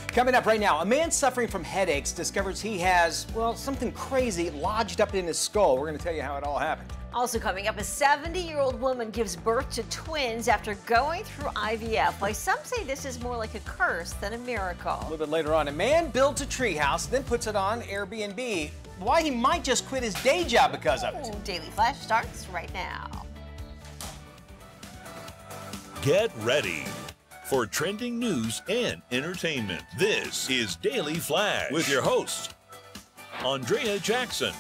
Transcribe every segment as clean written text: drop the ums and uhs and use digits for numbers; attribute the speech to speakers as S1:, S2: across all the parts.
S1: Coming up right now, a man suffering from headaches discovers he has, well, something crazy lodged up in his skull. We're going to tell you how it all happened.
S2: Also coming up, a 70-year-old woman gives birth to twins after going through IVF. Why some say this is more like a curse than a miracle.
S1: A little bit later on, a man builds a treehouse, then puts it on AirBNB. Why he might just quit his day job because of it.
S2: Daily Flash starts right now.
S3: Get ready for trending news and entertainment. This is Daily Flash with your hosts, Andrea Jackson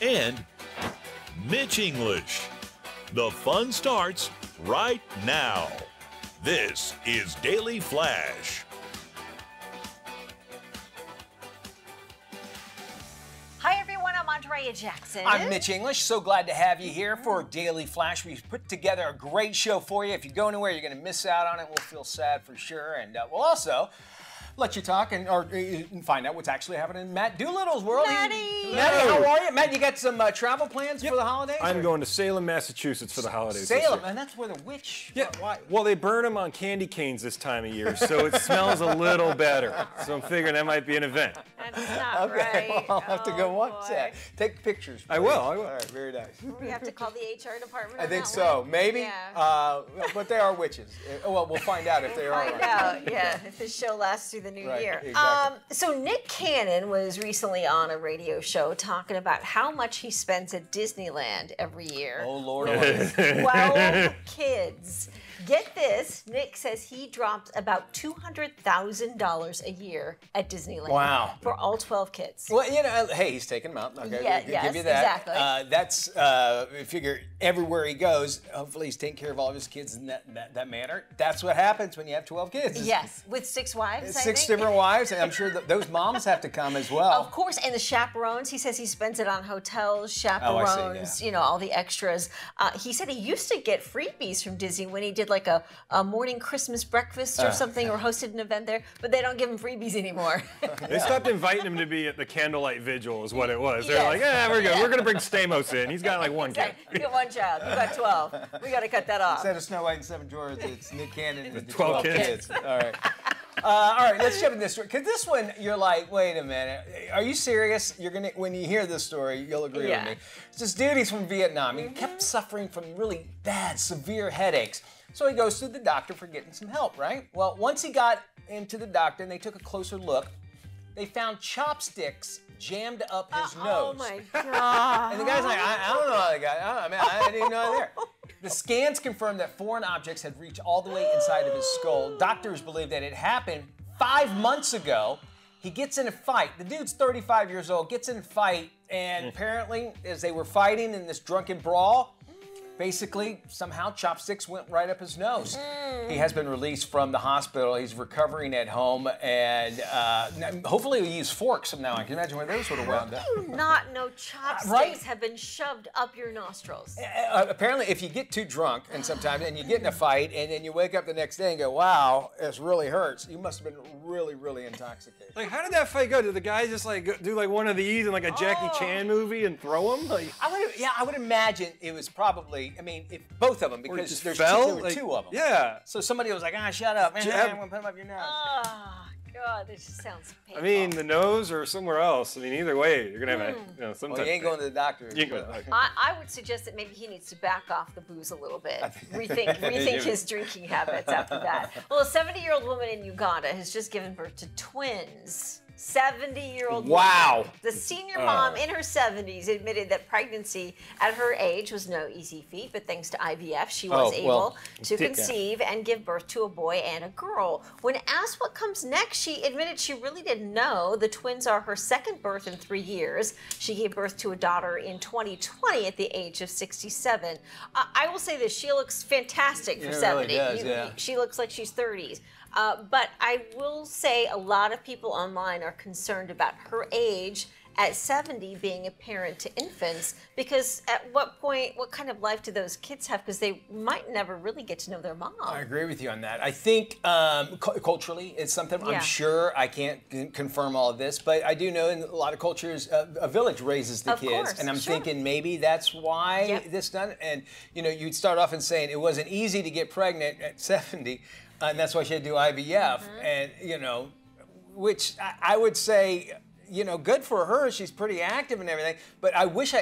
S3: and Mitch English. The fun starts right now. This is Daily Flash.
S2: Hi everyone, I'm Andrea Jackson.
S1: I'm Mitch English. So glad to have you here for Daily Flash. We've put together a great show for you. If you go anywhere, you're going to miss out on it. We'll feel sad for sure. And we'll also let you talk and find out what's actually happening in Matt Doolittle's world.
S2: Matty,
S1: how are you? Matt, you got some travel plans for the holidays?
S4: I'm going to Salem, Massachusetts for the holidays.
S1: Salem, and that's where the witch...
S4: Yeah, why? Well, they burn them on candy canes this time of year, so it smells a little better. So I'm figuring that might be an event.
S2: That's not
S1: Okay,
S2: right.
S1: well, I'll have to go watch that. Take pictures.
S4: I will.
S1: All right, very nice.
S2: We have to call the HR department.
S1: I
S2: on
S1: think
S2: that
S1: so.
S2: one.
S1: Maybe.
S2: Yeah.
S1: But they are witches. Well, we'll find out if they are.
S2: Find out, yeah, if this show lasts through the new
S1: Right,
S2: year.
S1: exactly.
S2: So Nick Cannon was recently on a radio show talking about how much he spends at Disneyland every year.
S1: Oh, Lord.
S2: 12 kids. Get this, Nick says he drops about $200,000 a year at Disneyland.
S1: Wow.
S2: For all 12 kids.
S1: Well, you know, hey, he's taking them out. Okay,
S2: Yeah,
S1: we'll
S2: yes,
S1: give you that.
S2: exactly.
S1: That's, I figure, everywhere he goes, hopefully he's taking care of all of his kids in that manner. That's what happens when you have 12 kids.
S2: Yes, with 6 wives, I
S1: Six
S2: think.
S1: different wives, and I'm sure those moms have to come as well.
S2: Of course, and the chaperones, he says he spends it on hotels,
S1: Oh, I see,
S2: chaperones,
S1: yeah.
S2: you know, all the extras. He said he used to get freebies from Disney when he did like a morning Christmas breakfast or something, or hosted an event there, but they don't give him freebies anymore.
S4: They stopped inviting him to be at the candlelight vigil is what it was. They're
S2: Yes.
S4: like, yeah, we're good. We're going to bring Stamos in. He's got like one kid.
S2: You got one child, you got 12. We got to cut that off.
S1: Instead of Snow White and Seven Dwarfs, it's Nick Cannon with the
S4: 12
S1: 12
S4: kids.
S1: kids. All right. All right, let's jump in this story. Because this one, you're like, wait a minute. Are you serious? You're gonna, when you hear this story, you'll agree
S2: Yeah.
S1: with me. It's this dude, he's from Vietnam. He kept suffering from really bad, severe headaches. So he goes to the doctor for getting some help, right? Well, once he got into the doctor and they took a closer look, they found chopsticks jammed up his nose.
S2: Oh my God.
S1: And the guy's like, I don't know how they got it. I didn't even know they're there. The scans confirmed that foreign objects had reached all the way inside of his skull. Doctors believe that it happened 5 months ago. He gets in a fight. The dude's 35 years old, gets in a fight, and apparently, as they were fighting in this drunken brawl, basically, somehow chopsticks went right up his nose. He has been released from the hospital. He's recovering at home, and hopefully he'll use forks from now on. Can you imagine where those would have wound up?
S2: How do you not know chopsticks
S1: Right?
S2: have been shoved up your nostrils?
S1: Apparently, if you get too drunk and sometimes, and you get in a fight, and then you wake up the next day and go, wow, this really hurts, you must have been really, really intoxicated.
S4: Like, how did that fight go? Did the guy just like do like one of these in like a Jackie Chan movie and throw him? Like,
S1: I would imagine it was probably, I mean, if both of them, because
S4: just
S1: there
S4: fell?
S1: were
S4: Like,
S1: two of them.
S4: Yeah.
S1: So somebody was like, shut up. I'm
S4: Jab.
S1: going to put them up your nose.
S2: Oh, God, this just sounds
S4: I
S2: painful.
S4: mean, the nose or somewhere else. I mean, either way, you're going to have a, some
S1: Well,
S4: type
S1: you ain't
S4: of
S1: going to the doctor.
S4: You ain't going to the doctor.
S2: I would suggest that maybe he needs to back off the booze a little bit. Rethink his drinking habits after that. Well, a 70-year-old woman in Uganda has just given birth to twins. 70-year-old
S1: Wow.
S2: woman. The senior mom in her 70s admitted that pregnancy at her age was no easy feat, but thanks to IVF, she was able to conceive and give birth to a boy and a girl. When asked what comes next, she admitted she really didn't know. The twins are her second birth in 3 years. She gave birth to a daughter in 2020 at the age of 67. I will say this, she looks fantastic for
S1: It really
S2: 70.
S1: does, yeah.
S2: She looks like she's 30s. But I will say a lot of people online are concerned about her age at 70 being a parent to infants, because at what point, what kind of life do those kids have? Because they might never really get to know their mom.
S1: I agree with you on that. I think culturally, it's something I'm sure I can't confirm all of this, but I do know in a lot of cultures, a village raises the kids,
S2: course,
S1: and I'm
S2: sure.
S1: thinking maybe that's why this done. And you know, you'd start off and saying it wasn't easy to get pregnant at 70, and that's why she had to do IVF, and you know. which I would say, you know, good for her. She's pretty active and everything. But I wish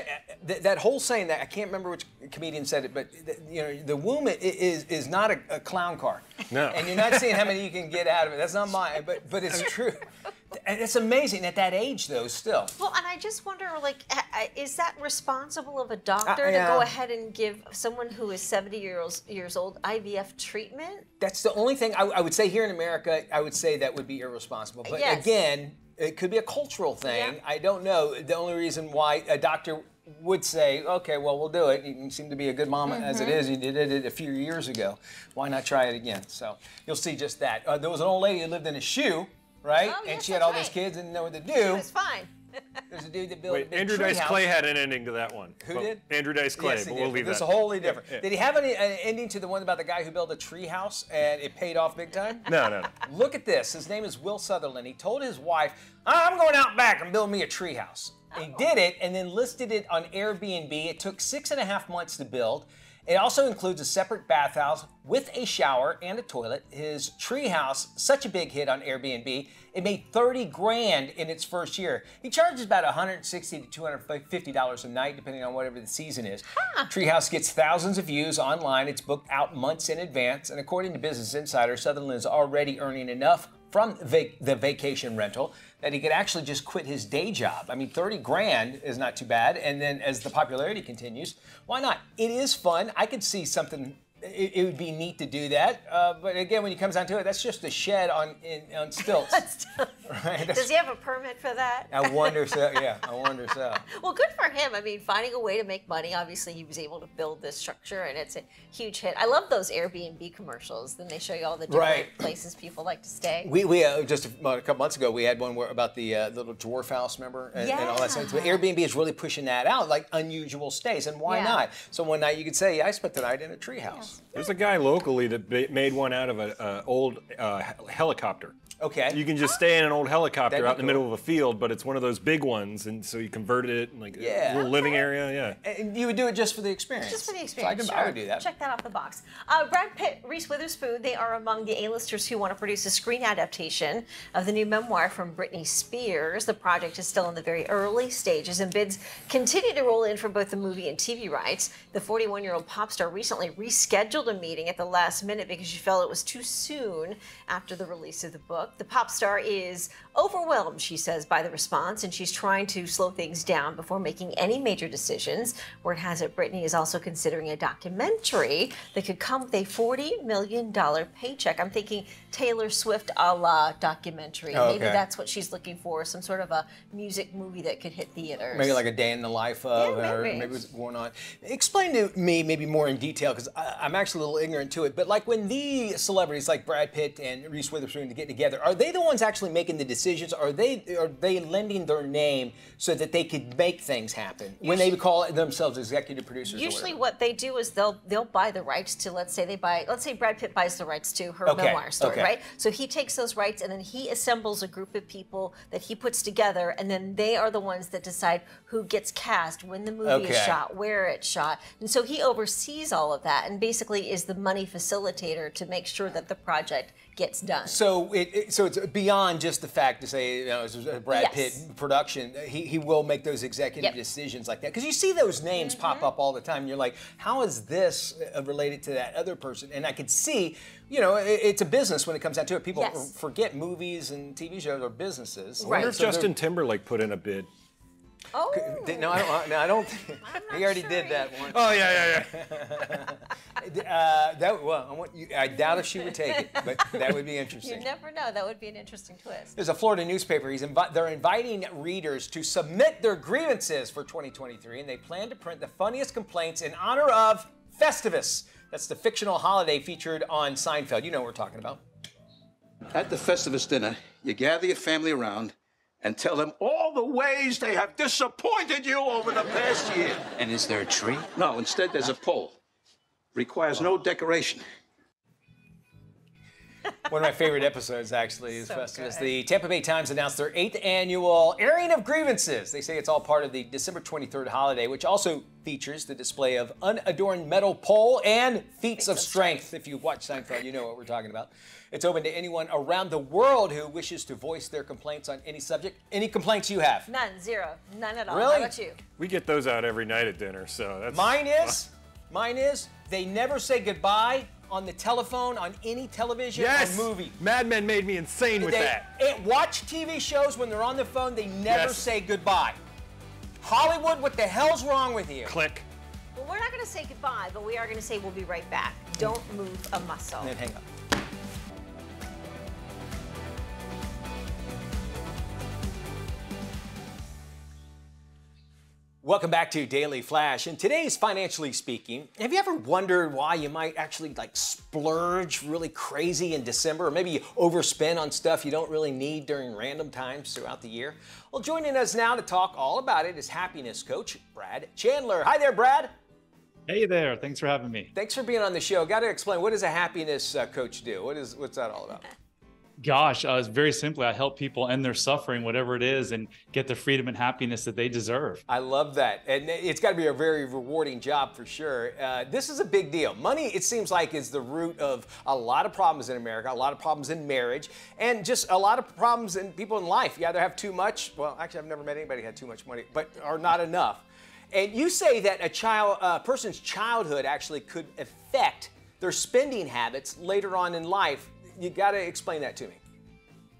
S1: that whole saying that I can't remember which comedian said it, but you know, the womb is not a clown car.
S4: No.
S1: And you're not seeing how many you can get out of it. That's not mine, but it's true. And it's amazing at that age, though, still.
S2: Well, and I just wonder, like, is that responsible of a doctor to go ahead and give someone who is 70 years old IVF treatment?
S1: That's the only thing I would say here in America. I would say that would be irresponsible. But again, it could be a cultural thing. Yeah. I don't know. The only reason why a doctor would say, okay, well, we'll do it. You seem to be a good mama as it is. You did it a few years ago. Why not try it again? So you'll see just that. There was an old lady who lived in a shoe, right?
S2: Oh, yes,
S1: and she had all these kids and didn't know what to do. She
S2: was fine.
S1: There's a dude that built a
S4: Andrew Dice Clay had an ending to that one.
S1: Who did?
S4: Andrew Dice Clay,
S1: yes,
S4: but we'll leave that.
S1: It's wholly different.
S4: Yeah.
S1: Did he have an ending to the one about the guy who built a treehouse and it paid off big time?
S4: No.
S1: Look at this. His name is Will Sutherland. He told his wife, I'm going out back and build me a treehouse. He did it and then listed it on Airbnb. It took 6.5 months to build. It also includes a separate bathhouse with a shower and a toilet. His treehouse, such a big hit on Airbnb, it made $30,000 in its first year. He charges about $160 to $250 a night, depending on whatever the season is. Treehouse gets thousands of views online. It's booked out months in advance. And according to Business Insider, Sutherland is already earning enough from the vacation rental that he could actually just quit his day job. I mean, $30,000 is not too bad. And then as the popularity continues, why not? It is fun. I could see something. It would be neat to do that, but again, when it comes down to it, that's just a shed on stilts. Right?
S2: Does he have a permit for that?
S1: I wonder so. Yeah, I wonder so.
S2: Well, good for him. I mean, finding a way to make money. Obviously, he was able to build this structure, and it's a huge hit. I love those Airbnb commercials. Then they show you all the different places people like to stay.
S1: We just a couple months ago, we had one about the little dwarf house, remember, and all that stuff. But Airbnb is really pushing that out, like unusual stays, and why not? So one night you could say, I spent the night in a treehouse.
S4: There's a guy locally that made one out of an old helicopter.
S1: Okay.
S4: You can just stay in an old helicopter out in the middle of a field, but it's one of those big ones, and so you converted it in like a little living area. Yeah.
S1: And you would do it just for the experience.
S2: Just for the experience.
S1: So I would do that.
S2: Check that off the box. Brad Pitt, Reese Witherspoon, they are among the A-listers who want to produce a screen adaptation of the new memoir from Britney Spears. The project is still in the very early stages, and bids continue to roll in for both the movie and TV rights. The 41-year-old pop star recently rescheduled a meeting at the last minute because she felt it was too soon after the release of the book. The pop star is overwhelmed, she says, by the response, and she's trying to slow things down before making any major decisions. Word has it Britney is also considering a documentary that could come with a $40 million paycheck. I'm thinking Taylor Swift a la documentary. Maybe that's what she's looking for, some sort of a music movie that could hit theaters.
S1: Maybe like a day in the life of, or maybe what's going on. Explain to me maybe more in detail, because I'm actually a little ignorant to it, but like when the celebrities like Brad Pitt and Reese Witherspoon get together, are they the ones actually making the decisions? Are they lending their name so that they could make things happen when they call themselves executive producers?
S2: Usually what they do is they'll buy the rights to, let's say Brad Pitt buys the rights to her memoir story, right? So he takes those rights and then he assembles a group of people that he puts together, and then they are the ones that decide who gets cast, when the movie is shot, where it's shot. And so he oversees all of that and basically is the money facilitator to make sure that the project gets done.
S1: So it's beyond just the fact to say, you know, it's a Brad Pitt production. He will make those executive decisions like that. Because you see those names pop up all the time. And you're like, how is this related to that other person? And I could see, you know, it's a business when it comes down to it. People forget movies and TV shows are businesses.
S4: I wonder if Justin Timberlake put in a bid.
S2: Oh.
S1: No, I don't. He already did that once.
S4: Oh, yeah.
S1: I doubt if she would take it, but that would be interesting.
S2: You never know. That would be an interesting twist.
S1: There's a Florida newspaper. They're inviting readers to submit their grievances for 2023, and they plan to print the funniest complaints in honor of Festivus. That's the fictional holiday featured on Seinfeld. You know what we're talking about.
S5: At the Festivus dinner, you gather your family around and tell them all the ways they have disappointed you over the past year.
S6: And is there a tree?
S5: No, instead there's a pole. Requires no decoration.
S1: One of my favorite episodes, actually, is
S2: So
S1: Festivus.
S2: good.
S1: The Tampa Bay Times announced their 8th annual airing of grievances. They say it's all part of the December 23rd holiday, which also features the display of unadorned metal pole and feats of strength. If you watch Seinfeld, you know what we're talking about. It's open to anyone around the world who wishes to voice their complaints on any subject. Any complaints you have?
S2: None, zero, none at all.
S1: Really?
S2: How about you?
S4: We get those out every night at dinner, so that's
S1: Mine is, they never say goodbye on the telephone, on any television
S4: yes!
S1: or movie.
S4: Mad Men made me insane with that.
S1: Watch TV shows when they're on the phone, they never say goodbye. Hollywood, what the hell's wrong with you?
S4: Click.
S2: Well, we're not going to say goodbye, but we are going to say we'll be right back. Don't move a muscle.
S1: And then hang up. Welcome back to Daily Flash. And today's Financially Speaking. Have you ever wondered why you might actually splurge really crazy in December, or maybe you overspend on stuff you don't really need during random times throughout the year? Well, joining us now to talk all about it is happiness coach Brad Chandler. Hi there, Brad.
S6: Hey there, thanks for having me.
S1: Thanks for being on the show. Got to explain, what does a happiness coach do? What's that all about?
S6: Gosh, it's very simply, I help people end their suffering, whatever it is, and get the freedom and happiness that they deserve.
S1: I love that. And it's got to be a very rewarding job for sure. This is a big deal. Money, it seems like, is the root of a lot of problems in America, a lot of problems in marriage, and just a lot of problems in people in life. You either have too much, well, actually, I've never met anybody who had too much money, or not enough. And you say that a person's childhood actually could affect their spending habits later on in life. You got to explain that to me.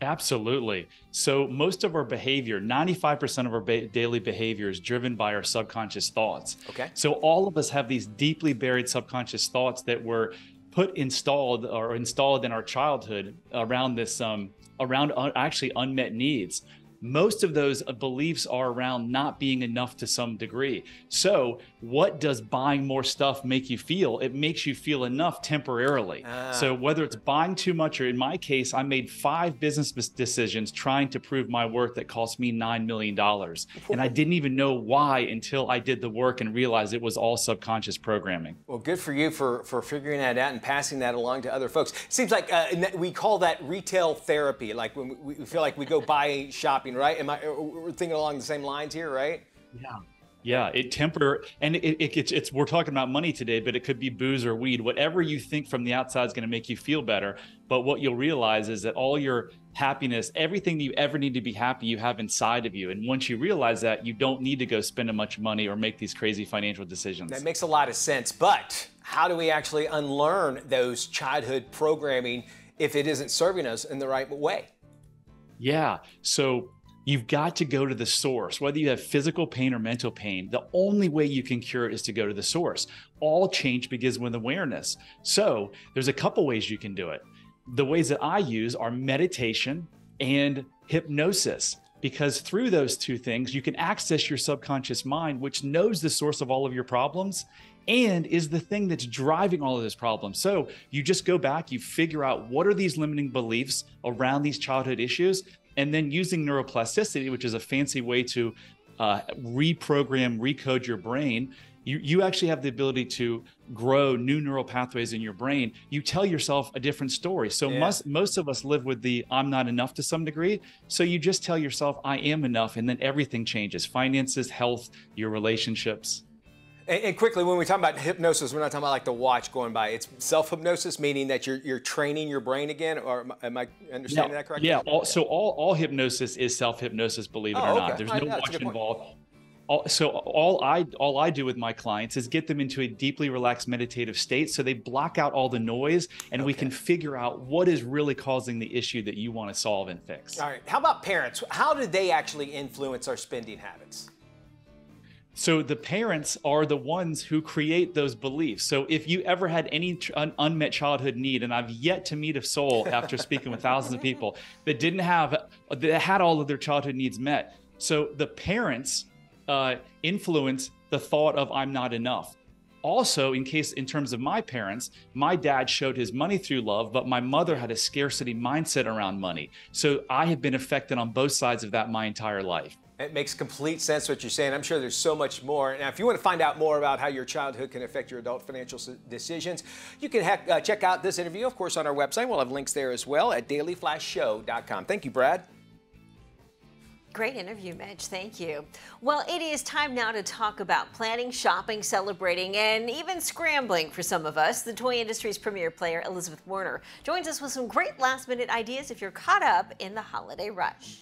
S6: Absolutely. So most of our behavior, 95% of our daily behavior is driven by our subconscious thoughts.
S1: Okay.
S6: So all of us have these deeply buried subconscious thoughts that were installed in our childhood around actually unmet needs. Most of those beliefs are around not being enough to some degree. So what does buying more stuff make you feel? It makes you feel enough temporarily. So whether it's buying too much, or in my case, I made 5 business decisions trying to prove my worth that cost me $9 million. And I didn't even know why until I did the work and realized it was all subconscious programming.
S1: Well, good for you for figuring that out and passing that along to other folks. It seems like we call that retail therapy, like when we feel like we go buy shopping, right? We're thinking along the same lines here, right?
S6: Yeah, we're talking about money today, but it could be booze or weed. Whatever you think from the outside is going to make you feel better. But what you'll realize is that all your happiness, everything you ever need to be happy, you have inside of you. And once you realize that, you don't need to go spend a bunch of money or make these crazy financial decisions.
S1: That makes a lot of sense. But how do we actually unlearn those childhood programming if it isn't serving us in the right way?
S6: Yeah. So you've got to go to the source. Whether you have physical pain or mental pain, the only way you can cure it is to go to the source. All change begins with awareness. So there's a couple ways you can do it. The ways that I use are meditation and hypnosis, because through those two things, you can access your subconscious mind, which knows the source of all of your problems and is the thing that's driving all of those problems. So you just go back, you figure out what are these limiting beliefs around these childhood issues, and then using neuroplasticity, which is a fancy way to recode your brain, you actually have the ability to grow new neural pathways in your brain. You tell yourself a different story. So most of us live with the I'm not enough to some degree. So you just tell yourself I am enough, and then everything changes. Finances, health, your relationships.
S1: And quickly, when we talk about hypnosis, we're not talking about like the watch going by. It's self-hypnosis, meaning that you're training your brain again, or am I understanding that correctly?
S6: Yeah, all hypnosis is self-hypnosis, believe it or not. There's no watch involved. So all I do with my clients is get them into a deeply relaxed meditative state, so they block out all the noise, and we can figure out what is really causing the issue that you want to solve and fix.
S1: All right, how about parents? How do they actually influence our spending habits?
S6: So the parents are the ones who create those beliefs. So if you ever had any unmet childhood need, and I've yet to meet a soul after speaking with thousands of people that had all of their childhood needs met. So the parents influence the thought of I'm not enough. Also, in terms of my parents, my dad showed his money through love, but my mother had a scarcity mindset around money. So I have been affected on both sides of that my entire life.
S1: It makes complete sense what you're saying. I'm sure there's so much more. Now, if you want to find out more about how your childhood can affect your adult financial decisions, you can check out this interview, of course, on our website. We'll have links there as well at dailyflashshow.com. Thank you, Brad.
S2: Great interview, Mitch. Thank you. Well, it is time now to talk about planning, shopping, celebrating, and even scrambling for some of us. The toy industry's premier player, Elizabeth Werner, joins us with some great last-minute ideas if you're caught up in the holiday rush.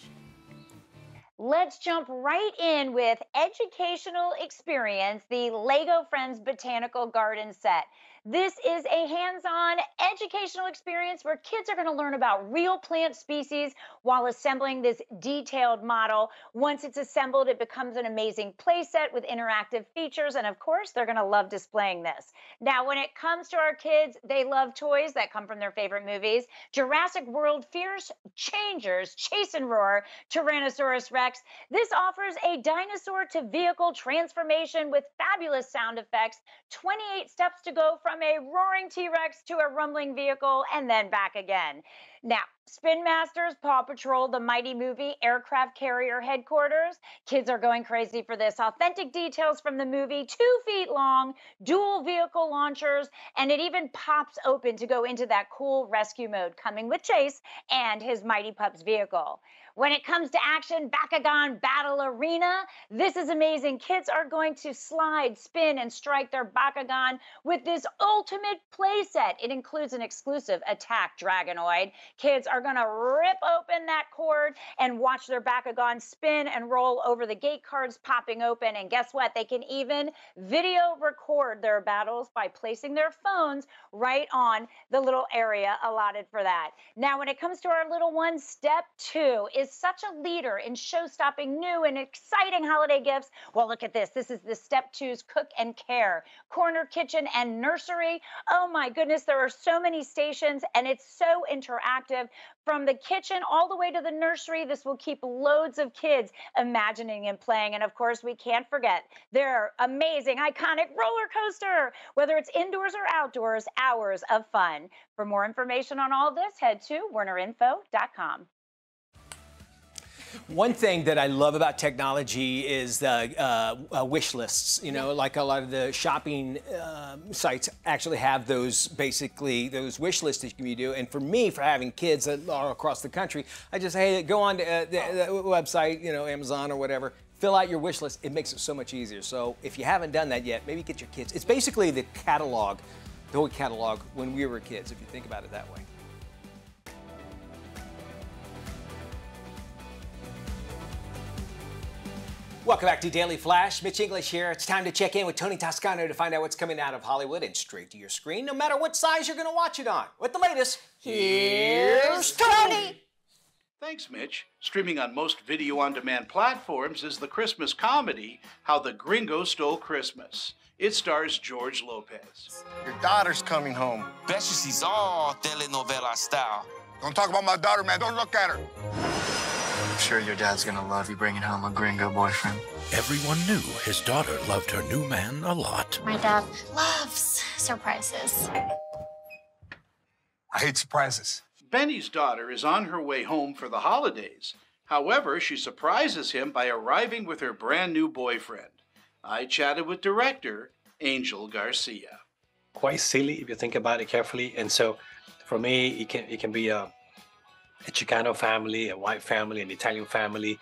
S7: Let's jump right in with educational experience, the Lego Friends Botanical Garden set. This is a hands-on educational experience where kids are going to learn about real plant species while assembling this detailed model. Once it's assembled, it becomes an amazing play set with interactive features, and of course, they're going to love displaying this. Now, when it comes to our kids, they love toys that come from their favorite movies. Jurassic World Fierce Changers, Chase and Roar, Tyrannosaurus Rex. This offers a dinosaur to vehicle transformation with fabulous sound effects, 28 steps to go from a roaring T-Rex to a rumbling vehicle and then back again. Now, Spin Masters, Paw Patrol, the Mighty Movie, Aircraft Carrier Headquarters. Kids are going crazy for this. Authentic details from the movie, 2 feet long, dual vehicle launchers, and it even pops open to go into that cool rescue mode coming with Chase and his Mighty Pups vehicle. When it comes to action, Bakugan Battle Arena, this is amazing. Kids are going to slide, spin, and strike their Bakugan with this ultimate play set. It includes an exclusive attack Dragonoid. Kids are going to rip open that cord and watch their Bakugan spin and roll over the gate cards popping open. And guess what? They can even video record their battles by placing their phones right on the little area allotted for that. Now, when it comes to our little one, Step 2 is such a leader in show-stopping new and exciting holiday gifts. Well, look at this. This is the Step 2's Cook and Care, Corner Kitchen and Nursery. Oh my goodness, there are so many stations and it's so interactive. From the kitchen all the way to the nursery, this will keep loads of kids imagining and playing. And of course, we can't forget their amazing, iconic roller coaster. Whether it's indoors or outdoors, hours of fun. For more information on all this, head to WernerInfo.com.
S1: One thing that I love about technology is the wish lists. You know, like a lot of the shopping sites actually have those, basically, those wish lists that you do. And for me, for having kids that are across the country, I just, hey, go on to the website, you know, Amazon or whatever, fill out your wish list. It makes it so much easier. So if you haven't done that yet, maybe get your kids. It's basically the catalog, the whole catalog when we were kids, if you think about it that way. Welcome back to Daily Flash. Mitch English here. It's time to check in with Tony Toscano to find out what's coming out of Hollywood and straight to your screen, no matter what size you're going to watch it on. With the latest, here's Tony.
S5: Thanks, Mitch. Streaming on most video-on-demand platforms is the Christmas comedy, How the Gringo Stole Christmas. It stars George Lopez.
S8: Your daughter's coming home.
S9: Bet you she's all telenovela style.
S8: Don't talk about my daughter, man. Don't look at her.
S10: I'm sure your dad's gonna love you bringing home a gringo boyfriend.
S3: Everyone knew his daughter loved her new man a lot.
S11: My dad loves surprises.
S8: I hate surprises.
S5: Benny's daughter is on her way home for the holidays. However, she surprises him by arriving with her brand new boyfriend. I chatted with director Angel Garcia.
S12: Quite silly if you think about it carefully, and so for me, it can be a Chicano family, a white family, an Italian family.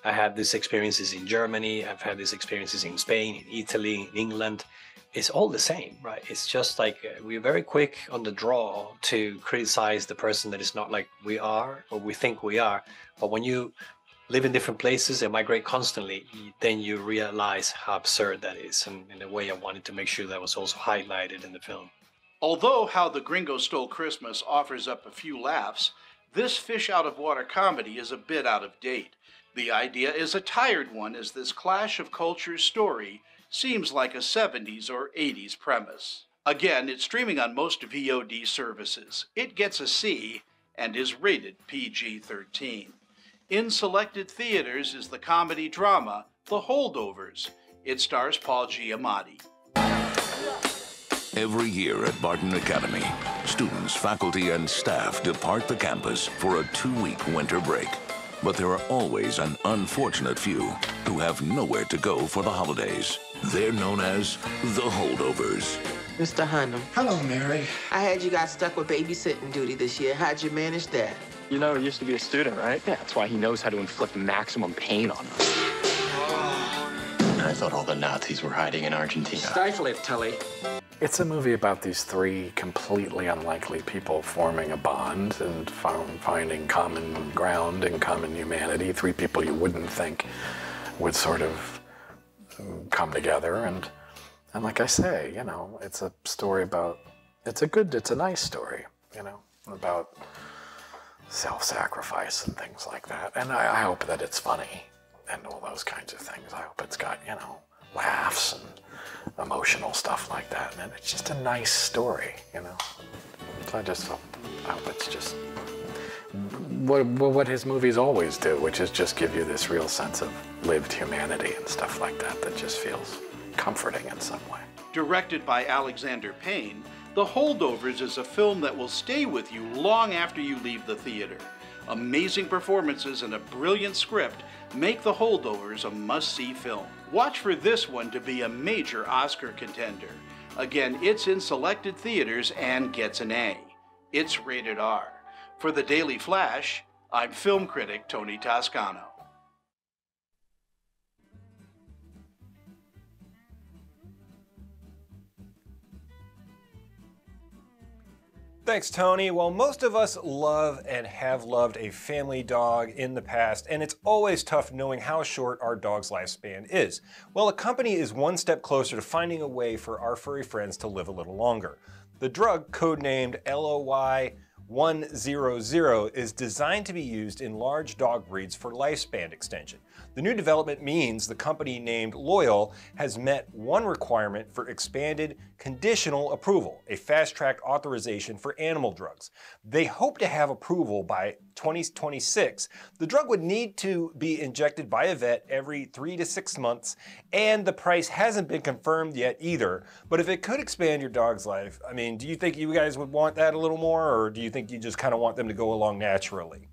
S12: I have these experiences in Germany. I've had these experiences in Spain, in Italy, in England. It's all the same, right? It's just like we're very quick on the draw to criticize the person that is not like we are or we think we are. But when you live in different places and migrate constantly, then you realize how absurd that is. And in a way, I wanted to make sure that was also highlighted in the film.
S5: Although How the Gringo Stole Christmas offers up a few laughs, this fish-out-of-water comedy is a bit out of date. The idea is a tired one, as this clash of cultures story seems like a 70s or 80s premise. Again, it's streaming on most VOD services. It gets a C and is rated PG-13. In selected theaters is the comedy drama The Holdovers. It stars Paul Giamatti.
S3: Every year at Barton Academy, students, faculty, and staff depart the campus for a 2-week winter break. But there are always an unfortunate few who have nowhere to go for the holidays. They're known as the holdovers.
S13: Mr. Hunnam.
S14: Hello, Mary.
S13: I heard you got stuck with babysitting duty this year. How'd you manage that?
S10: You know, he used to be a student, right? Yeah, that's why he knows how to inflict maximum pain on us.
S15: I thought all the Nazis were hiding in Argentina.
S13: Stifle it, Tully.
S16: It's a movie about these three completely unlikely people forming a bond and finding common ground and common humanity. Three people you wouldn't think would sort of come together. And like I say, you know, it's a story about, it's a nice story, you know, about self-sacrifice and things like that. And I hope that it's funny and all those kinds of things. I hope it's got, you know, laughs and emotional stuff like that. And it's just a nice story, you know. So I hope it's just what his movies always do, which is just give you this real sense of lived humanity and stuff like that that just feels comforting in some way.
S5: Directed by Alexander Payne, The Holdovers is a film that will stay with you long after you leave the theater. Amazing performances and a brilliant script make The Holdovers a must-see film. Watch for this one to be a major Oscar contender. Again, it's in selected theaters and gets an A. It's rated R. For the Daily Flash, I'm film critic Tony Toscano.
S4: Thanks, Tony. Well, most of us love and have loved a family dog in the past, and it's always tough knowing how short our dog's lifespan is. Well, a company is one step closer to finding a way for our furry friends to live a little longer. The drug, codenamed LOY-100, is designed to be used in large dog breeds for lifespan extension. The new development means the company named Loyal has met one requirement for expanded conditional approval, a fast-track authorization for animal drugs. They hope to have approval by 2026. The drug would need to be injected by a vet every 3 to 6 months, and the price hasn't been confirmed yet either. But if it could expand your dog's life, I mean, do you think you guys would want that a little more, or do you think you just kind of want them to go along naturally?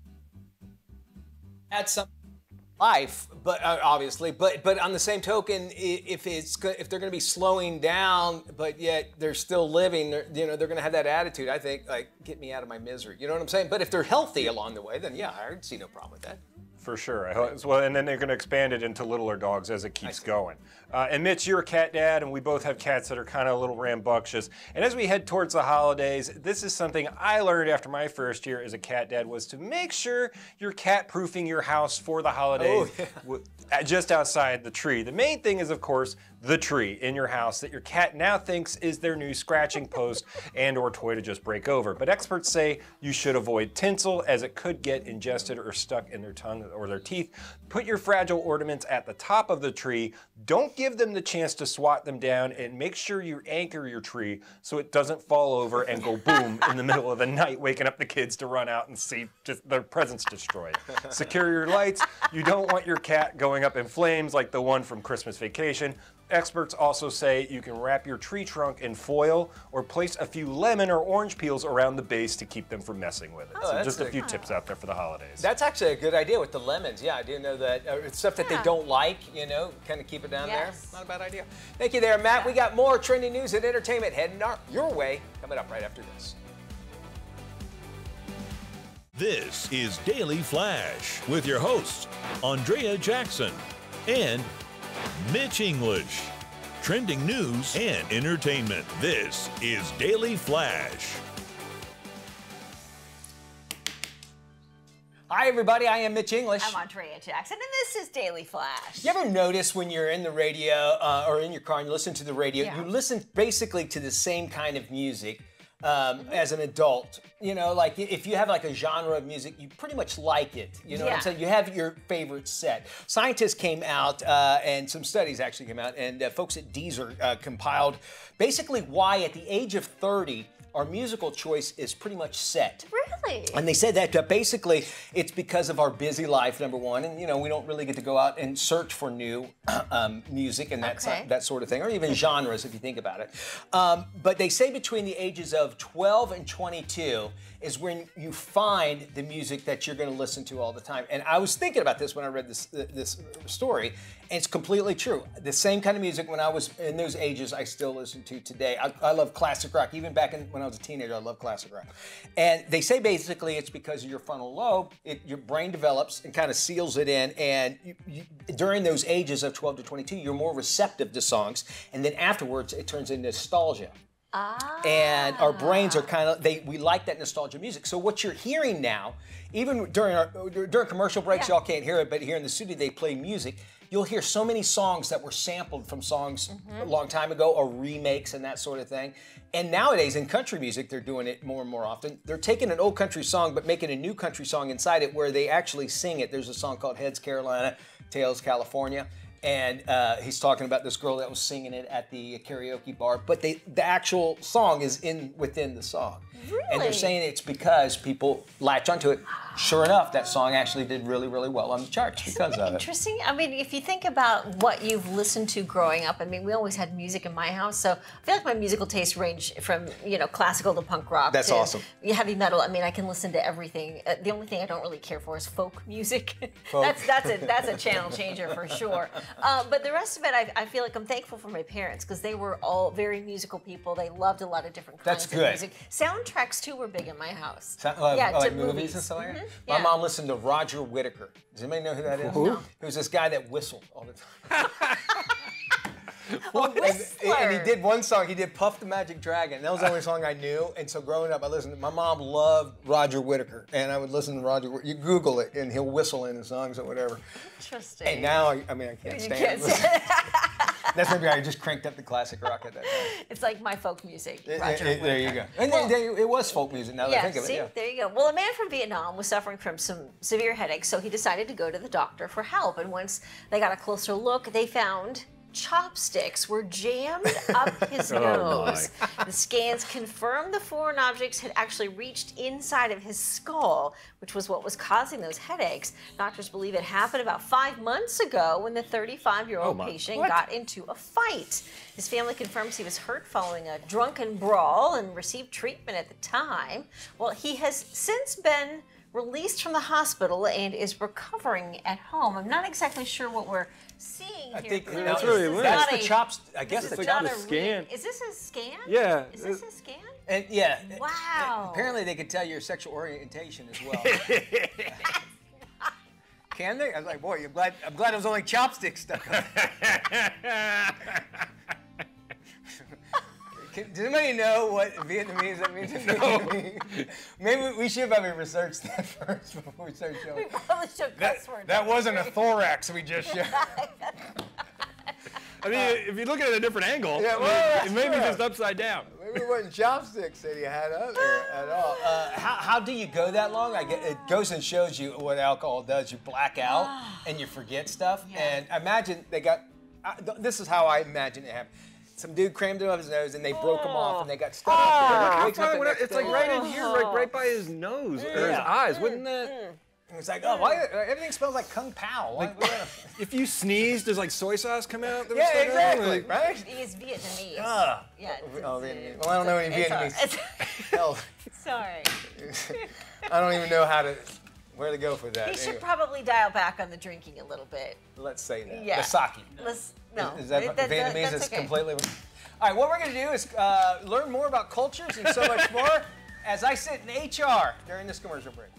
S1: Add some life, but obviously, but on the same token, if they're going to be slowing down, but yet they're still living, they're going to have that attitude. I think, like, get me out of my misery. You know what I'm saying? But if they're healthy along the way, then yeah, I see no problem with that.
S4: For sure. Well, and then they're going to expand it into littler dogs as it keeps going. And Mitch, you're a cat dad, and we both have cats that are kind of a little rambunctious. And as we head towards the holidays, this is something I learned after my first year as a cat dad, was to make sure you're cat-proofing your house for the holidays. Oh, yeah. Just outside the tree. The main thing is, of course, the tree in your house that your cat now thinks is their new scratching post and or toy to just break over. But experts say you should avoid tinsel, as it could get ingested or stuck in their tongue or their teeth. Put your fragile ornaments at the top of the tree. Don't give them the chance to swat them down, and make sure you anchor your tree so it doesn't fall over and go boom in the middle of the night, waking up the kids to run out and see just their presents destroyed. Secure your lights. You don't want your cat going up in flames like the one from Christmas Vacation. Experts also say you can wrap your tree trunk in foil or place a few lemon or orange peels around the base to keep them from messing with it.
S1: Oh,
S4: so just a few tips out there for the holidays.
S1: That's actually a good idea with the lemons. Yeah, I do know that. It's stuff that they don't like, kind of keep it down there. Not a bad idea. Thank you there, Matt. We got more trending news and entertainment heading your way coming up right after this.
S17: This is Daily Flash with your hosts, Andrea Jackson and Mitch English. Trending news and entertainment. This is Daily Flash.
S1: Hi, everybody. I am Mitch English.
S2: I'm Andrea Jackson, and this is Daily Flash.
S1: You ever notice when you're in the radio or in your car and you listen to the radio, you listen basically to the same kind of music as an adult? Like if you have like a genre of music, you pretty much like it. You know what I'm saying? You have your favorite set. Scientists came out, and some studies actually came out, and folks at Deezer compiled basically why at the age of 30, our musical choice is pretty much set.
S2: Really?
S1: And they said that basically it's because of our busy life, number one, and we don't really get to go out and search for new music and that sort of thing, or even genres if you think about it. But they say between the ages of 12 and 22, is when you find the music that you're going to listen to all the time. And I was thinking about this when I read this story, and it's completely true. The same kind of music when I was in those ages, I still listen to today. I love classic rock. Even back when I was a teenager, I loved classic rock. And they say basically it's because of your frontal lobe, your brain develops and kind of seals it in, and during those ages of 12 to 22, you're more receptive to songs, and then afterwards it turns into nostalgia. And our brains are kind of, we like that nostalgia music. So what you're hearing now, even during commercial breaks, y'all can't hear it, but here in the studio they play music. You'll hear so many songs that were sampled from songs a long time ago, or remakes and that sort of thing. And nowadays in country music, they're doing it more and more often. They're taking an old country song, but making a new country song inside it where they actually sing it. There's a song called Heads Carolina, Tails California. And he's talking about this girl that was singing it at the karaoke bar, but the actual song is within the song. Really? And they're saying it's because people latch onto it. Sure enough, that song actually did really, really well on the charts because of it.
S2: Interesting. I mean, if you think about what you've listened to growing up, I mean, we always had music in my house, so I feel like my musical tastes range from, classical to punk rock.
S1: That's awesome.
S2: Heavy metal. I mean, I can listen to everything. The only thing I don't really care for is folk music.
S1: Folk.
S2: That's a channel changer for sure. But the rest of it, I feel like I'm thankful for my parents because they were all very musical people. They loved a lot of different kinds of music. Soundtracks too were big in my house.
S1: Like movies and stuff like that? My mom listened to Roger Whittaker. Does anybody know who that is?
S2: No.
S1: He was this guy that whistled all the time.
S2: Whistler.
S1: And he did one song, he did Puff the Magic Dragon. That was the only song I knew. And so growing up, I listened to, my mom loved Roger Whittaker. And I would listen to Roger Whittaker. You Google it, and he'll whistle in the songs or whatever.
S2: Interesting.
S1: And now, I can't stand it. That's maybe I just cranked up the classic rock at that time.
S2: It's like my folk music.
S1: There you go. And it was folk music now that I think of it.
S2: See, there you go. Well, a man from Vietnam was suffering from some severe headaches, so he decided to go to the doctor for help. And once they got a closer look, they found chopsticks were jammed up his nose. The scans confirmed the foreign objects had actually reached inside of his skull, which was what was causing those headaches. Doctors believe it happened about 5 months ago when the 35-year-old patient got into a fight. His family confirms he was hurt following a drunken brawl and received treatment at the time. Well, he has since been released from the hospital and is recovering at home. I'm not exactly sure what we're seeing here.
S1: I think
S4: that's really weird.
S1: That's the chops. I guess
S4: it's like the scan.
S2: Is this a scan?
S4: Yeah.
S2: Is this a scan?
S1: And yeah.
S2: Wow.
S1: Apparently they could tell your sexual orientation as well. Can they? I was like, boy, I'm glad it was only chopsticks stuck on. Does anybody know what Vietnamese that means? No. Maybe we should probably research that first before we start showing.
S2: We probably should cuss words.
S1: That wasn't a thorax we just showed.
S4: I mean, if you look at it at a different angle, it may be just upside down.
S1: Maybe it wasn't chopsticks that he had up there at all. How do you go that long? It goes and shows you what alcohol does. You black out and you forget stuff. Yeah. And imagine they got, this is how I imagine it happened. Some dude crammed it up his nose and they broke him off and they got stuck up there.
S4: It's like right in here, right by his nose or his eyes. Wouldn't that?
S1: It's like, oh, why everything smells like Kung Pao?
S4: Like, if you sneeze, does like soy sauce come out?
S1: Yeah, exactly. Right?
S2: He is Vietnamese.
S1: Yeah. Oh, Vietnamese. Well, I don't know any Vietnamese.
S2: Sorry.
S1: I don't even know where to go for that.
S2: He should probably dial back on the drinking a little bit.
S1: Let's say that.
S2: Yeah.
S1: The sake.
S2: No.
S1: Is that Vietnamese?
S2: That's okay.
S1: Completely. All right, what we're going to do is learn more about cultures and so much more as I sit in HR during this commercial break.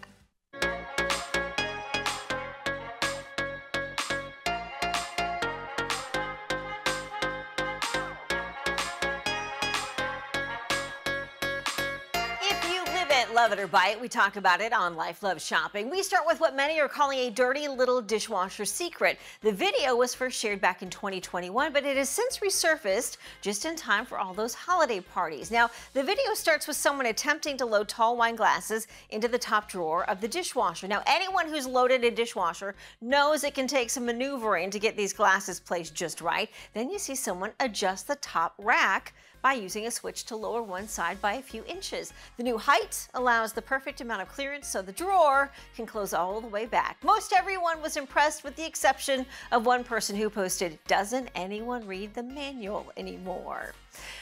S2: Love it or buy it. We talk about it on Life Love Shopping. We start with what many are calling a dirty little dishwasher secret. The video was first shared back in 2021, but it has since resurfaced just in time for all those holiday parties. Now, the video starts with someone attempting to load tall wine glasses into the top drawer of the dishwasher. Now, anyone who's loaded a dishwasher knows it can take some maneuvering to get these glasses placed just right. Then you see someone adjust the top rack by using a switch to lower one side by a few inches. The new height allows the perfect amount of clearance so the drawer can close all the way back. Most everyone was impressed with the exception of one person who posted, "Doesn't anyone read the manual anymore?"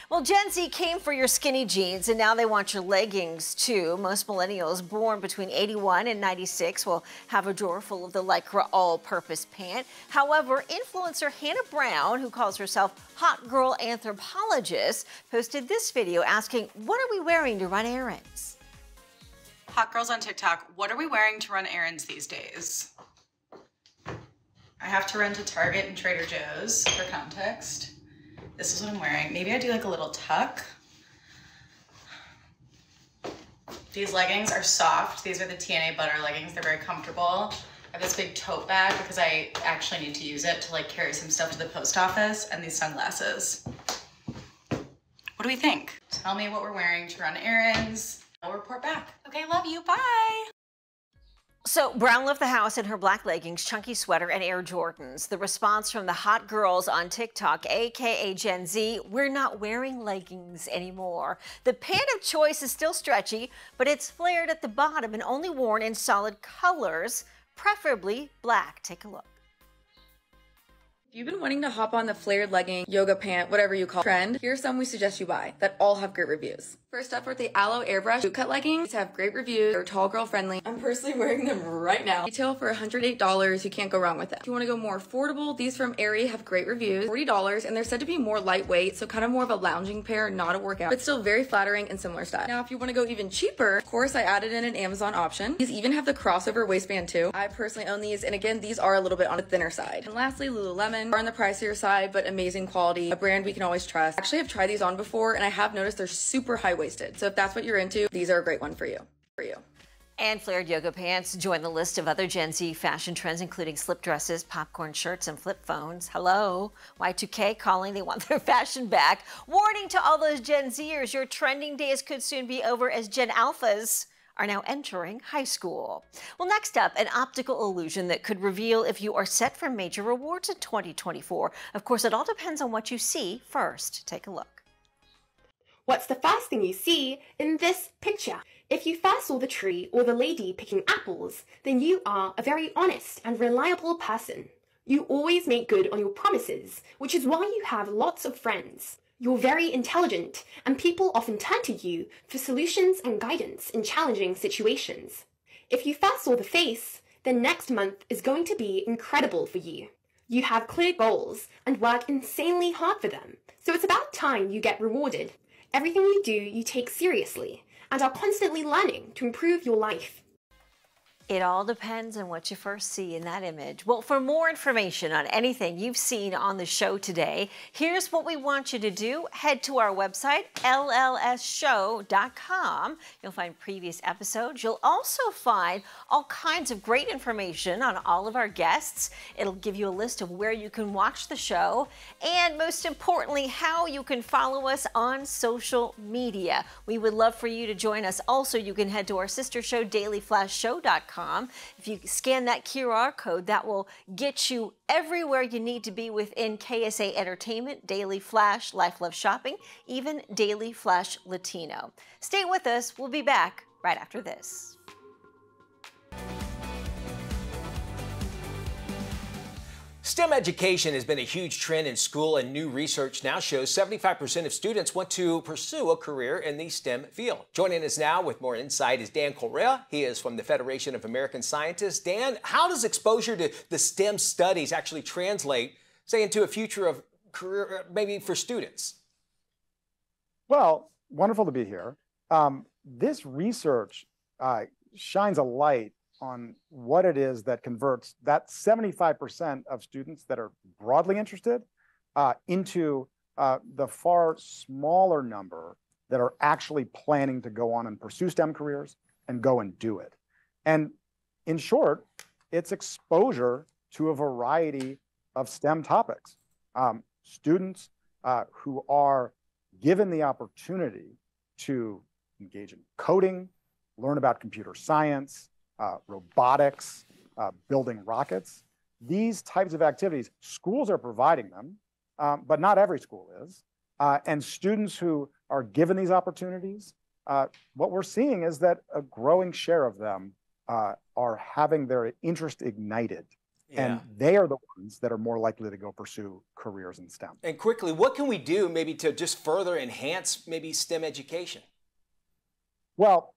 S2: Well, Gen Z came for your skinny jeans, and now they want your leggings, too. Most millennials born between 81 and 96 will have a drawer full of the Lycra all-purpose pant. However, influencer Hannah Brown, who calls herself Hot Girl Anthropologist, posted this video asking, what are we wearing to run errands?
S14: Hot girls on TikTok, what are we wearing to run errands these days? I have to run to Target and Trader Joe's for context. This is what I'm wearing. Maybe I do like a little tuck. These leggings are soft. These are the TNA butter leggings. They're very comfortable. I have this big tote bag because I actually need to use it to like carry some stuff to the post office, and these sunglasses. What do we think? Tell me what we're wearing to run errands. I'll report back. Okay, love you, bye.
S2: So Brown left the house in her black leggings, chunky sweater, and Air Jordans. The response from the hot girls on TikTok, aka Gen Z, we're not wearing leggings anymore. The pant of choice is still stretchy, but it's flared at the bottom and only worn in solid colors, preferably black. Take a look.
S18: If you've been wanting to hop on the flared legging, yoga pant, whatever you call it, trend, here's some we suggest you buy that all have great reviews. First up are the Aloe Airbrush bootcut leggings. These have great reviews. They're tall girl friendly. I'm personally wearing them right now. Retail for $108. You can't go wrong with them. If you want to go more affordable, these from Aerie have great reviews. $40, and they're said to be more lightweight, so kind of more of a lounging pair, not a workout, but still very flattering and similar style. Now, if you want to go even cheaper, of course, I added in an Amazon option. These even have the crossover waistband too. I personally own these, and again, these are a little bit on the thinner side. And lastly, Lululemon are on the pricier side, but amazing quality, a brand we can always trust. Actually, I've tried these on before, and I have noticed they're super high-waisted. So if that's what you're into, these are a great one for you.
S2: And flared yoga pants join the list of other Gen Z fashion trends, including slip dresses, popcorn shirts, and flip phones. Hello, Y2K calling, they want their fashion back. Warning to all those Gen Zers, your trending days could soon be over as Gen Alphas are now entering high school. Well, next up, an optical illusion that could reveal if you are set for major rewards in 2024. Of course, it all depends on what you see first. Take a look.
S19: What's the first thing you see in this picture? If you first saw the tree or the lady picking apples, then you are a very honest and reliable person. You always make good on your promises, which is why you have lots of friends. You're very intelligent, and people often turn to you for solutions and guidance in challenging situations. If you first saw the face, then next month is going to be incredible for you. You have clear goals and work insanely hard for them, so it's about time you get rewarded. Everything you do, you take seriously and are constantly learning to improve your life.
S2: It all depends on what you first see in that image. Well, for more information on anything you've seen on the show today, here's what we want you to do. Head to our website, llsshow.com. You'll find previous episodes. You'll also find all kinds of great information on all of our guests. It'll give you a list of where you can watch the show, and most importantly, how you can follow us on social media. We would love for you to join us. Also, you can head to our sister show, dailyflashshow.com. If you scan that QR code, that will get you everywhere you need to be within KSA Entertainment, Daily Flash, Life Love Shopping, even Daily Flash Latino. Stay with us. We'll be back right after this.
S1: STEM education has been a huge trend in school, and new research now shows 75% of students want to pursue a career in the STEM field. Joining us now with more insight is Dan Correa. He is from the Federation of American Scientists. Dan, how does exposure to the STEM studies actually translate, say, into a future of career, maybe for students?
S20: Well, wonderful to be here. This research shines a light on what it is that converts that 75% of students that are broadly interested into the far smaller number that are actually planning to go on and pursue STEM careers and go and do it. And in short, it's exposure to a variety of STEM topics. Students who are given the opportunity to engage in coding, learn about computer science, robotics, building rockets. These types of activities, schools are providing them, but not every school is. And students who are given these opportunities, what we're seeing is that a growing share of them are having their interest ignited And they are the ones that are more likely to go pursue careers in STEM.
S1: And quickly, what can we do maybe to just further enhance maybe STEM education?
S20: Well,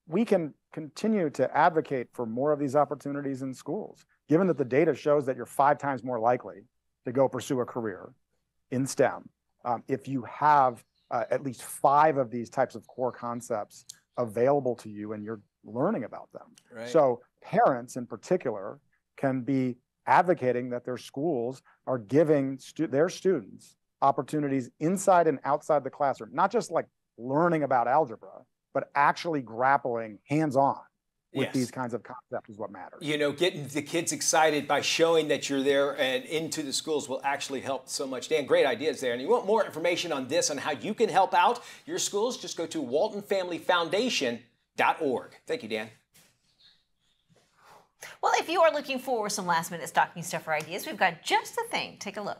S20: we can continue to advocate for more of these opportunities in schools, given that the data shows that you're 5 times more likely to go pursue a career in STEM if you have at least 5 of these types of core concepts available to you and you're learning about them.
S1: Right.
S20: So parents in particular can be advocating that their schools are giving their students opportunities inside and outside the classroom, not just like learning about algebra, but actually grappling hands-on with these kinds of concepts is what matters.
S1: You know, getting the kids excited by showing that you're there and into the schools will actually help so much. Dan, great ideas there. And you want more information on this, on how you can help out your schools, just go to waltonfamilyfoundation.org. Thank you, Dan.
S2: Well, if you are looking for some last-minute stocking stuffer ideas, we've got just the thing. Take a look.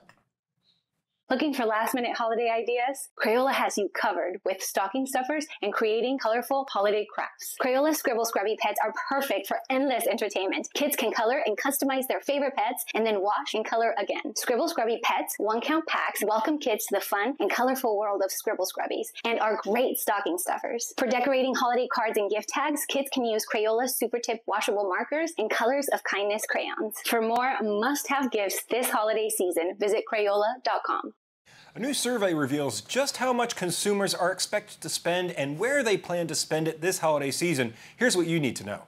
S21: Looking for last-minute holiday ideas? Crayola has you covered with stocking stuffers and creating colorful holiday crafts. Crayola Scribble Scrubby pets are perfect for endless entertainment. Kids can color and customize their favorite pets and then wash and color again. Scribble Scrubby pets, 1-count packs, welcome kids to the fun and colorful world of Scribble Scrubbies and are great stocking stuffers. For decorating holiday cards and gift tags, kids can use Crayola Super Tip washable markers and Colors of Kindness crayons. For more must-have gifts this holiday season, visit Crayola.com.
S4: A new survey reveals just how much consumers are expected to spend and where they plan to spend it this holiday season. Here's what you need to know.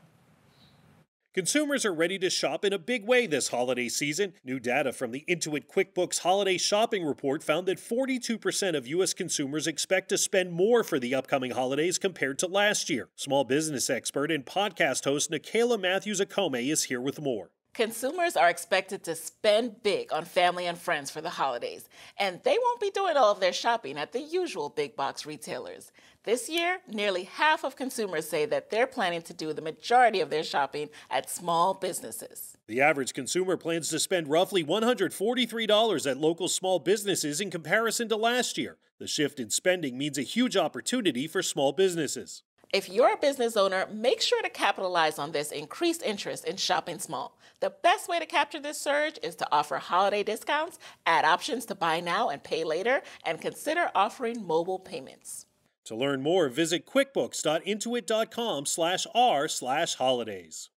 S22: Consumers are ready to shop in a big way this holiday season. New data from the Intuit QuickBooks Holiday Shopping Report found that 42% of U.S. consumers expect to spend more for the upcoming holidays compared to last year. Small business expert and podcast host Nikayla Matthews-Akome is here with more.
S23: Consumers are expected to spend big on family and friends for the holidays, and they won't be doing all of their shopping at the usual big box retailers. This year, nearly half of consumers say that they're planning to do the majority of their shopping at small businesses.
S22: The average consumer plans to spend roughly $143 at local small businesses in comparison to last year. The shift in spending means a huge opportunity for small businesses.
S23: If you're a business owner, make sure to capitalize on this increased interest in shopping small. The best way to capture this surge is to offer holiday discounts, add options to buy now and pay later, and consider offering mobile payments.
S22: To learn more, visit quickbooks.intuit.com/r/holidays.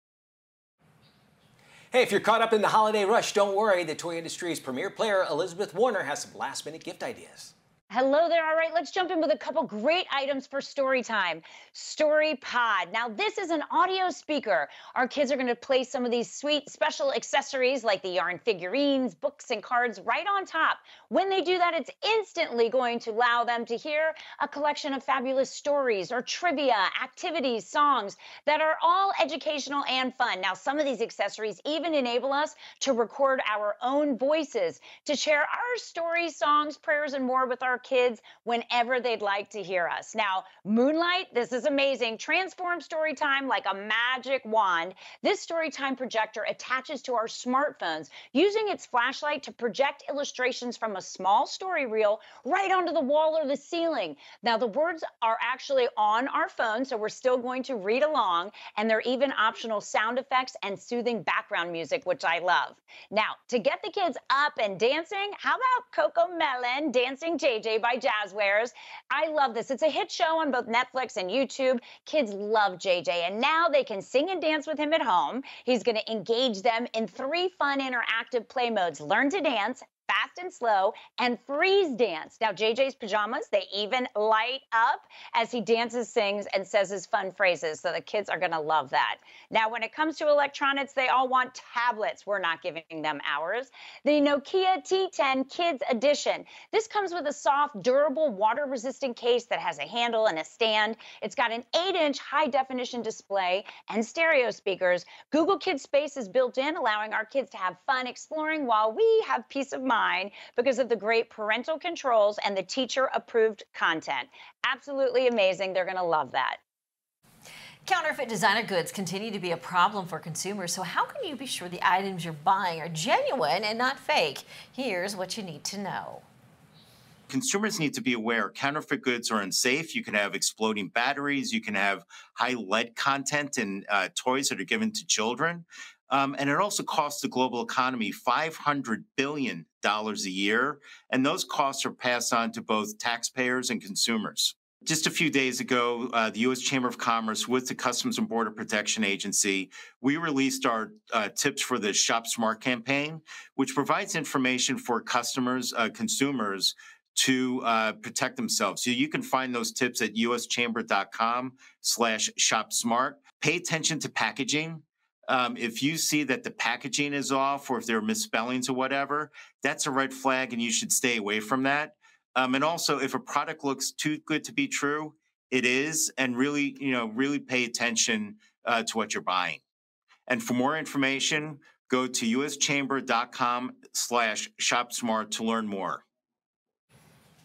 S1: Hey, if you're caught up in the holiday rush, don't worry. The toy industry's premier player, Elizabeth Warner, has some last-minute gift ideas.
S7: Hello there. All right, let's jump in with a couple great items for story time. Story Pod. Now, this is an audio speaker. Our kids are going to place some of these sweet special accessories like the yarn figurines, books, and cards right on top. When they do that, it's instantly going to allow them to hear a collection of fabulous stories or trivia, activities, songs that are all educational and fun. Now, some of these accessories even enable us to record our own voices to share our stories, songs, prayers, and more with our kids whenever they'd like to hear us. Now, Moonlight, this is amazing. Transform story time like a magic wand. This story time projector attaches to our smartphones, using its flashlight to project illustrations from a small story reel right onto the wall or the ceiling. Now, the words are actually on our phone, so we're still going to read along, and there are even optional sound effects and soothing background music, which I love. Now, to get the kids up and dancing, how about Coco Melon Dancing JJ by Jazzwares? I love this. It's a hit show on both Netflix and YouTube. Kids love JJ, and now they can sing and dance with him at home. He's going to engage them in 3 fun interactive play modes: Learn to Dance, Fast and Slow, and Freeze Dance. Now, JJ's pajamas, they even light up as he dances, sings, and says his fun phrases, so the kids are going to love that. Now, when it comes to electronics, they all want tablets. We're not giving them ours. The Nokia T10 Kids Edition. This comes with a soft, durable, water-resistant case that has a handle and a stand. It's got an 8-inch high-definition display and stereo speakers. Google Kids Space is built in, allowing our kids to have fun exploring while we have peace of mind because of the great parental controls and the teacher-approved content. Absolutely amazing. They're going to love that.
S2: Counterfeit designer goods continue to be a problem for consumers, so how can you be sure the items you're buying are genuine and not fake? Here's what you need to know.
S24: Consumers need to be aware counterfeit goods are unsafe. You can have exploding batteries. You can have high lead content in toys that are given to children. And it also costs the global economy $500 billion a year. And those costs are passed on to both taxpayers and consumers. Just a few days ago, the U.S. Chamber of Commerce with the Customs and Border Protection Agency, we released our tips for the Shop Smart campaign, which provides information for customers, consumers to protect themselves. So you can find those tips at uschamber.com/shopsmart. Pay attention to packaging. If you see that the packaging is off or if there are misspellings or whatever, that's a red flag and you should stay away from that. And also, if a product looks too good to be true, it is, and really, really pay attention to what you're buying. And for more information, go to uschamber.com/shopsmart to learn more.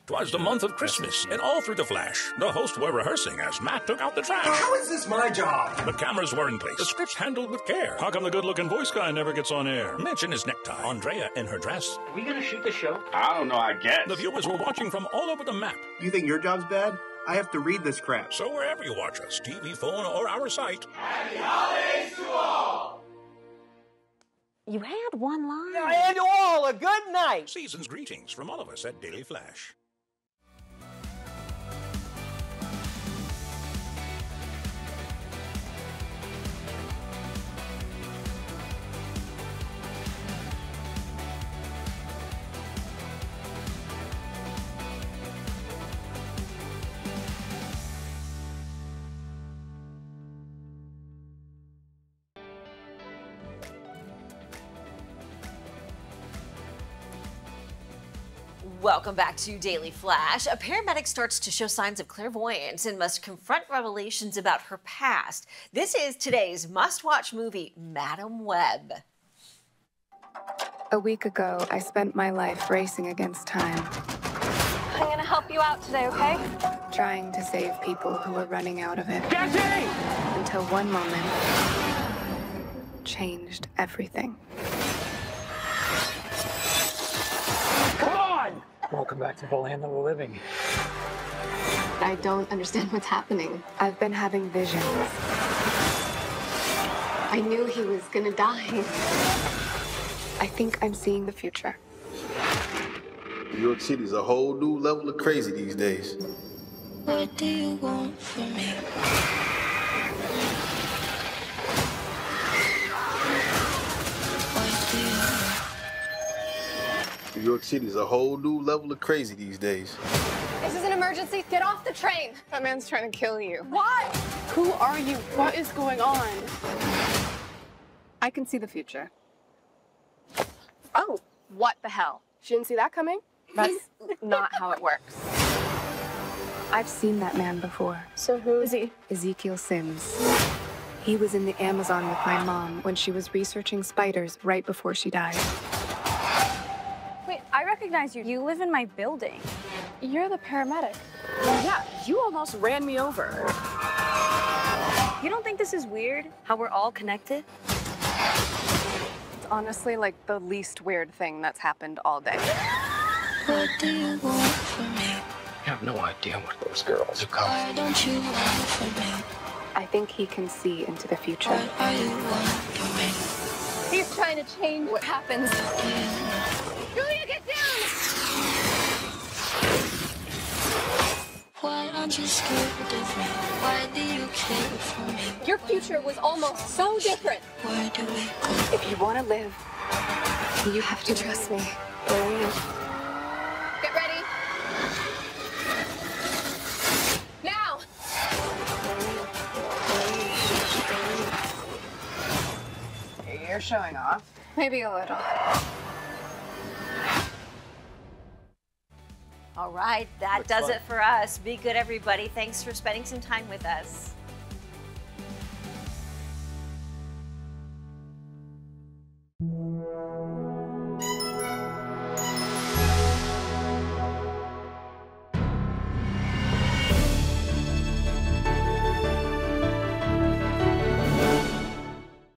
S6: 'Twas the month of Christmas, and all through the flash, the hosts were rehearsing as Matt took out the trash.
S8: How is this my job?
S6: The cameras were in place, the scripts handled with care. How come the good-looking voice guy never gets on air? Mitch in his necktie, Andrea in her dress.
S8: Are we gonna shoot the show?
S6: I don't know, I guess. The viewers were watching from all over the map.
S8: You think your job's bad? I have to read this crap.
S6: So wherever you watch us, TV, phone, or our site.
S8: Happy holidays to all!
S2: You had one line.
S1: And all a good night.
S6: Season's greetings from all of us at Daily Flash.
S2: Welcome back to Daily Flash. A paramedic starts to show signs of clairvoyance and must confront revelations about her past. This is today's must-watch movie, Madam Web.
S9: A week ago, I spent my life racing against time.
S21: I'm gonna help you out today, okay?
S9: Trying to save people who were running out of it.
S8: Jesse!
S9: Until one moment changed everything.
S8: Come on!
S12: Welcome back to the land of the living.
S9: I don't understand what's happening. I've been having visions. I knew he was gonna die. I think I'm seeing the future.
S15: New York City's a whole new level of crazy these days.
S11: What do you want from me?
S15: New York City's a whole new level of crazy these days.
S21: This is an emergency. Get off the train.
S9: That man's trying to kill you.
S21: Why?
S9: Who are you? What is going on? I can see the future.
S21: Oh, what the hell? She didn't see that coming?
S9: That's not how it works. I've seen that man before.
S21: So who is he?
S9: Ezekiel Sims. He was in the Amazon with my mom when she was researching spiders right before she died.
S21: Wait, I recognize you. You live in my building. You're the paramedic. Yeah, you almost ran me over. You don't think this is weird? How we're all connected?
S9: It's honestly like the least weird thing that's happened all day.
S11: What do you want from me?
S12: I have no idea what those girls are called.
S11: Why don't you want from me?
S9: I think he can see into the future.
S11: What are you want from me?
S21: He's trying to change what happens. Julia, get down!
S11: Why aren't you scared of me? Why do you care for me?
S21: Your future was almost so different.
S11: Where do we go?
S9: If you want to live, you have to trust me.
S21: Get ready. Now!
S9: You're showing off. Maybe a little.
S2: All right, that does it for us. Be good, everybody. Thanks for spending some time with us.